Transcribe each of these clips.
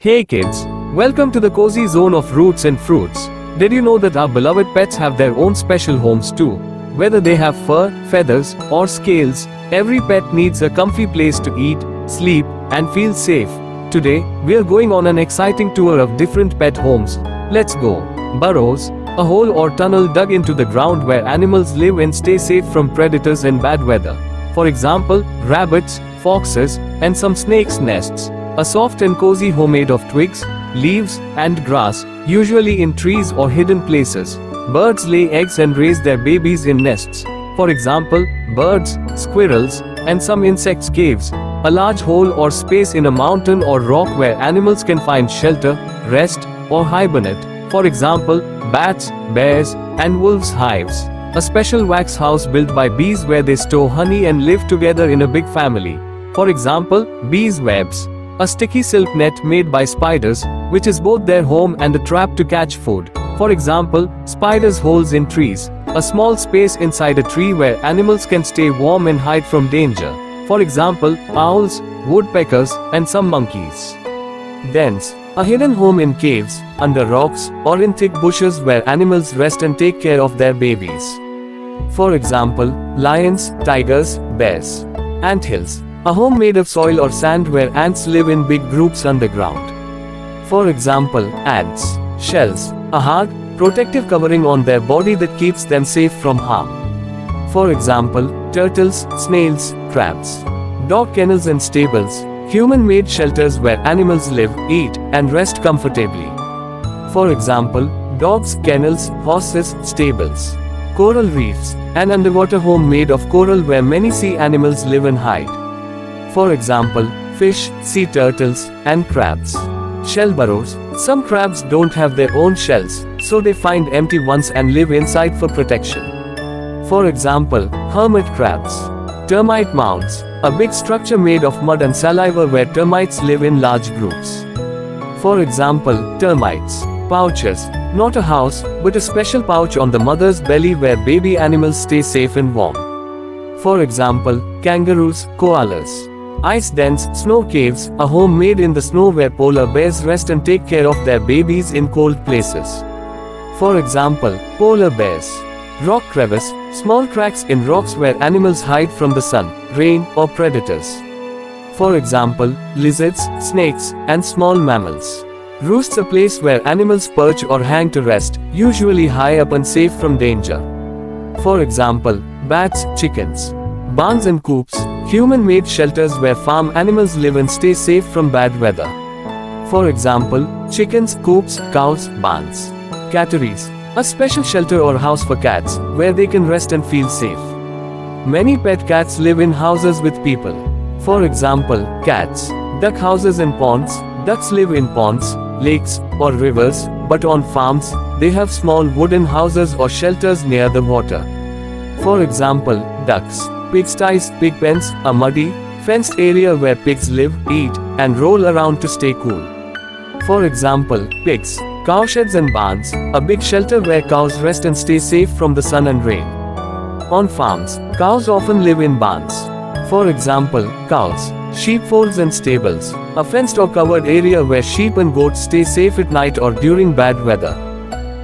Hey kids, welcome to the cozy zone of roots and fruits. Did you know that our beloved pets have their own special homes too? Whether they have fur, feathers, or scales, every pet needs a comfy place to eat, sleep, and feel safe. Today, we are going on an exciting tour of different pet homes. Let's go. Burrows, a hole or tunnel dug into the ground where animals live and stay safe from predators and bad weather. For example, rabbits, foxes, and some snakes' nests. A soft and cozy home made of twigs, leaves, and grass, usually in trees or hidden places. Birds lay eggs and raise their babies in nests. For example, birds, squirrels, and some insects' caves. A large hole or space in a mountain or rock where animals can find shelter, rest, or hibernate. For example, bats, bears, and wolves' hives. A special wax house built by bees where they store honey and live together in a big family. For example, bees' webs. A sticky silk net made by spiders, which is both their home and a trap to catch food. For example, spiders' holes in trees. A small space inside a tree where animals can stay warm and hide from danger. For example, owls, woodpeckers, and some monkeys. Dens. A hidden home in caves, under rocks, or in thick bushes where animals rest and take care of their babies. For example, lions, tigers, bears. Anthills. A home made of soil or sand where ants live in big groups underground. For example, ants. Shells. A hard, protective covering on their body that keeps them safe from harm. For example, turtles, snails, crabs. Dog kennels and stables. Human-made shelters where animals live, eat, and rest comfortably. For example, dogs, kennels, horses, stables. Coral reefs. An underwater home made of coral where many sea animals live and hide. For example, fish, sea turtles, and crabs. Shell burrows. Some crabs don't have their own shells, so they find empty ones and live inside for protection. For example, hermit crabs. Termite mounds. A big structure made of mud and saliva where termites live in large groups. For example, termites. Pouches. Not a house, but a special pouch on the mother's belly where baby animals stay safe and warm. For example, kangaroos, koalas. Ice dens, snow caves, a home made in the snow where polar bears rest and take care of their babies in cold places. For example, polar bears. Rock crevice, small cracks in rocks where animals hide from the sun, rain, or predators. For example, lizards, snakes, and small mammals. Roosts, a place where animals perch or hang to rest, usually high up and safe from danger. For example, bats, chickens. Barns and coops, human-made shelters where farm animals live and stay safe from bad weather. For example, chickens, coops, cows, barns. Catteries. A special shelter or house for cats, where they can rest and feel safe. Many pet cats live in houses with people. For example, cats. Duck houses and ponds. Ducks live in ponds, lakes, or rivers, but on farms, they have small wooden houses or shelters near the water. For example, ducks. Pigsties, pig pens, a muddy, fenced area where pigs live, eat, and roll around to stay cool. For example, pigs. Cowsheds and barns, a big shelter where cows rest and stay safe from the sun and rain. On farms, cows often live in barns. For example, cows. Sheepfolds and stables, a fenced or covered area where sheep and goats stay safe at night or during bad weather.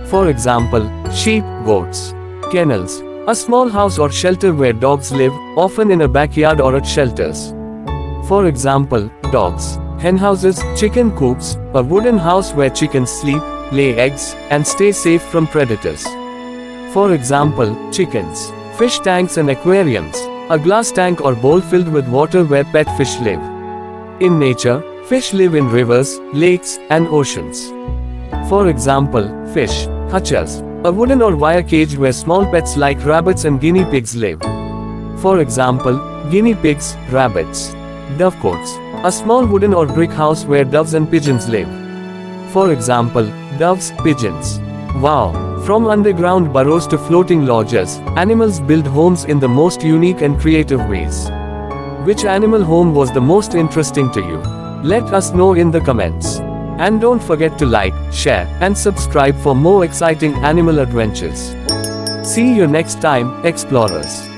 For example, sheep, goats. Kennels. A small house or shelter where dogs live, often in a backyard or at shelters. For example, dogs. Hen houses, chicken coops, a wooden house where chickens sleep, lay eggs, and stay safe from predators. For example, chickens. Fish tanks and aquariums, a glass tank or bowl filled with water where pet fish live. In nature, fish live in rivers, lakes, and oceans. For example, fish. Hutches. A wooden or wire cage where small pets like rabbits and guinea pigs live. For example, guinea pigs, rabbits. Dovecotes. A small wooden or brick house where doves and pigeons live. For example, doves, pigeons. Wow! From underground burrows to floating lodges, animals build homes in the most unique and creative ways. Which animal home was the most interesting to you? Let us know in the comments. And don't forget to like, share, and subscribe for more exciting animal adventures. See you next time, explorers.